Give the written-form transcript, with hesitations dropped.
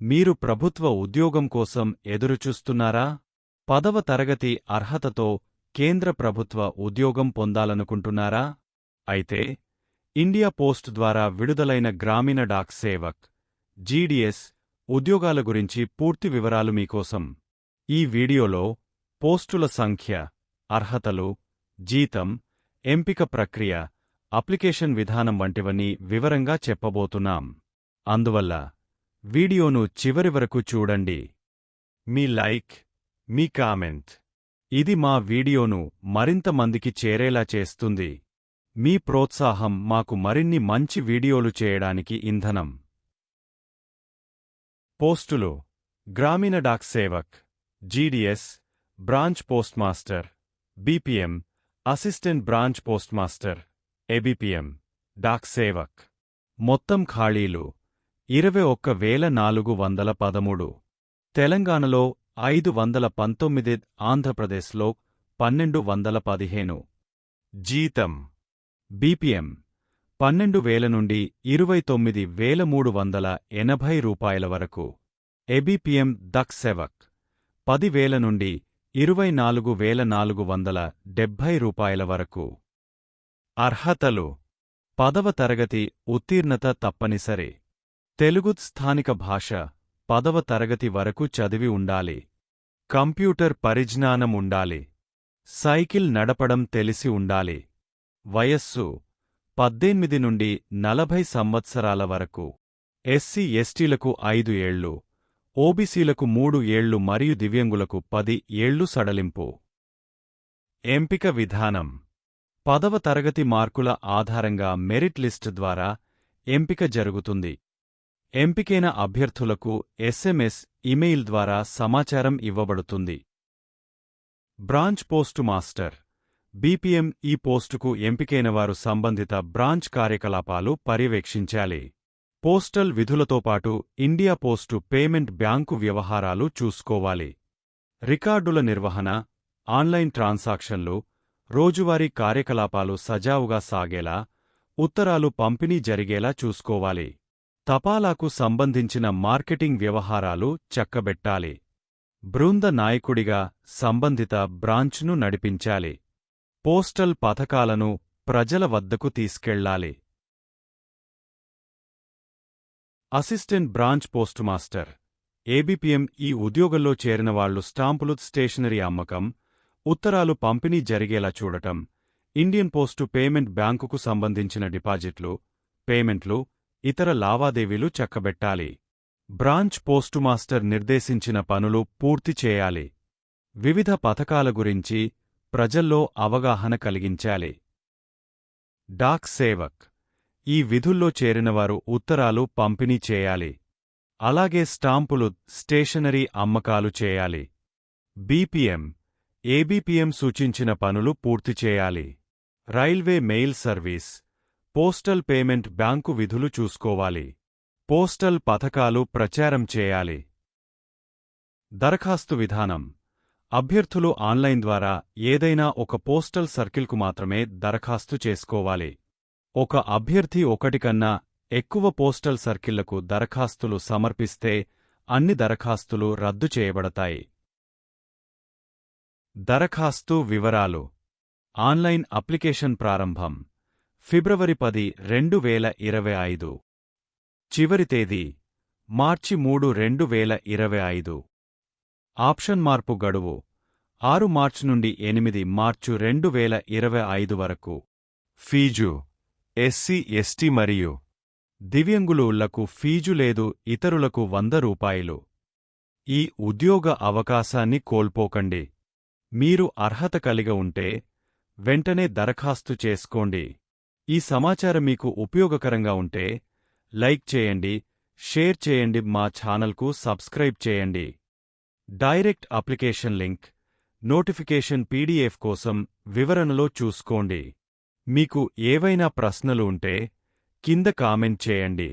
మీరు ప్రభుత్వ ఉద్యోగం కోసం ఎదురుచూస్తున్నారా? 10వ తరగతి అర్హతతో కేంద్ర ప్రభుత్వ ఉద్యోగం పొందాలనుకుంటున్నారా? అయితే ఇండియా పోస్ట్ ద్వారా విడుదలైన గ్రామీణ డాక్ సేవక్ జీడీఎస్ ఉద్యోగాల గురించి పూర్తి వివరాలు మీకోసం. ఈ వీడియోలో పోస్టుల సంఖ్య, అర్హతలు, జీతం, ఎంపిక ప్రక్రియ, అప్లికేషన్ విధానం వంటివన్నీ వివరంగా చెప్పబోతున్నాం. అందువల్ల వీడియోను చివరి వరకు చూడండి. మీ లైక్, మీ కామెంట్ ఇది మా వీడియోను మరింత మందికి చేరేలా చేస్తుంది. మీ ప్రోత్సాహం మాకు మరిన్ని మంచి వీడియోలు చేయడానికి ఇంధనం. పోస్టులు: గ్రామీణ Dak Sevak GDS, branch postmaster BPM, assistant branch postmaster ABPM, Dak Sevak. మొత్తం ఖాళీలు 21,413. తెలంగాణలో 519, ఆంధ్రప్రదేశ్లో 1,215. జీతం: బీపీఎం 12,000 నుండి 29,380 రూపాయల వరకు. ఏబీపీఎం దక్ సేవక్ 10,000 నుండి 24,470 రూపాయల వరకు. అర్హతలు: 10వ తరగతి ఉత్తీర్ణత తప్పనిసరి. తెలుగు స్థానిక భాష 10వ తరగతి వరకు చదివి ఉండాలి. కంప్యూటర్ పరిజ్ఞానం ఉండాలి. సైకిల్ నడపడం తెలిసి ఉండాలి. వయస్సు 18 నుండి 40 సంవత్సరాల వరకు. ఎస్సీ ఎస్టీలకు 5 ఏళ్లు, ఓబీసీలకు 3 ఏళ్లు మరియు దివ్యాంగులకు 10 ఏళ్లు సడలింపు. ఎంపిక విధానం: 10వ తరగతి మార్కుల ఆధారంగా మెరిట్ లిస్ట్ ద్వారా ఎంపిక జరుగుతుంది. ఎంపికైన అభ్యర్థులకు ఎస్ఎంఎస్, ఇమెయిల్ ద్వారా సమాచారం ఇవ్వబడుతుంది. బ్రాంచ్ పోస్టు మాస్టర్ బీపీఎం ఈ పోస్టుకు ఎంపికైనవారు సంబంధిత బ్రాంచ్ కార్యకలాపాలు పర్యవేక్షించాలి. పోస్టల్ విధులతో పాటు ఇండియా పోస్టు పేమెంట్ బ్యాంకు వ్యవహారాలు చూసుకోవాలి. రికార్డుల నిర్వహణ, ఆన్లైన్ ట్రాన్సాక్షన్లు, రోజువారీ కార్యకలాపాలు సజావుగా సాగేలా ఉత్తరాలు పంపిణీ జరిగేలా చూసుకోవాలి. తపాలాకు సంబంధించిన మార్కెటింగ్ వ్యవహారాలు చక్కబెట్టాలి. బృంద నాయకుడిగా సంబంధిత బ్రాంచ్ను నడిపించాలి. పోస్టల్ పథకాలను ప్రజల వద్దకు తీసుకెళ్లాలి. Assistant branch postmaster ABPM ఈ ఉద్యోగంలో చేరినవాళ్లు స్టాంపులు, స్టేషనరీ అమ్మకం, ఉత్తరాలు పంపిణీ జరిగేలా చూడటం, ఇండియన్ పోస్టు పేమెంట్ బ్యాంకుకు సంబంధించిన డిపాజిట్లు, పేమెంట్లు, ఇతర లావాదేవీలు చక్కబెట్టాలి. బ్రాంచ్ పోస్టుమాస్టర్ నిర్దేశించిన పనులు పూర్తి చేయాలి. వివిధ పథకాల గురించి ప్రజల్లో అవగాహన కలిగించాలి. డాక్ సేవక్ ఈ విధుల్లో చేరినవారు ఉత్తరాలు పంపిణీ చేయాలి. అలాగే స్టాంపులు, స్టేషనరీ అమ్మకాలు చేయాలి. బీపీఎం, ఏబీపీఎం సూచించిన పనులు పూర్తి చేయాలి. Railway mail service, postal payment bank విధులు చూసుకోవాలి. పోస్టల్ పథకాలు ప్రచారం చేయాలి. దరఖాస్తు విధానం: అభ్యర్థులు ఆన్లైన్ ద్వారా ఏదైనా ఒక పోస్టల్ సర్కిల్కు మాత్రమే దరఖాస్తు చేసుకోవాలి. ఒక అభ్యర్థి ఒకటి కన్నా ఎక్కువ పోస్టల్ సర్కిళ్లకు దరఖాస్తులు సమర్పిస్తే అన్ని దరఖాస్తులు రద్దు చేయబడతాయి. దరఖాస్తు వివరాలు: ఆన్లైన్ అప్లికేషన్ ప్రారంభం ఫిబ్రవరి 10, 2025. చివరి తేదీ మార్చి 3, 2025. ఆప్షన్ మార్పు గడువు 6 మార్చి నుండి 8 మార్చి 2025 వరకు. ఫీజు: ఎస్సీ, ఎస్టీ మరియు దివ్యాంగులకు ఫీజు లేదు. ఇతరులకు 100 రూపాయలు. ఈ ఉద్యోగ అవకాశాన్ని కోల్పోకండి. మీరు అర్హత కలిగి ఉంటే వెంటనే దరఖాస్తు చేసుకోండి. ఈ సమాచారం మీకు ఉపయోగకరంగా ఉంటే లైక్ చేయండి, షేర్ చేయండి, మా ఛానల్కు సబ్స్క్రైబ్ చేయండి. Direct application link, notification PDF కోసం వివరణలో చూసుకోండి. మీకు ఏవైనా ప్రశ్నలు ఉంటే కింద కామెంట్ చేయండి.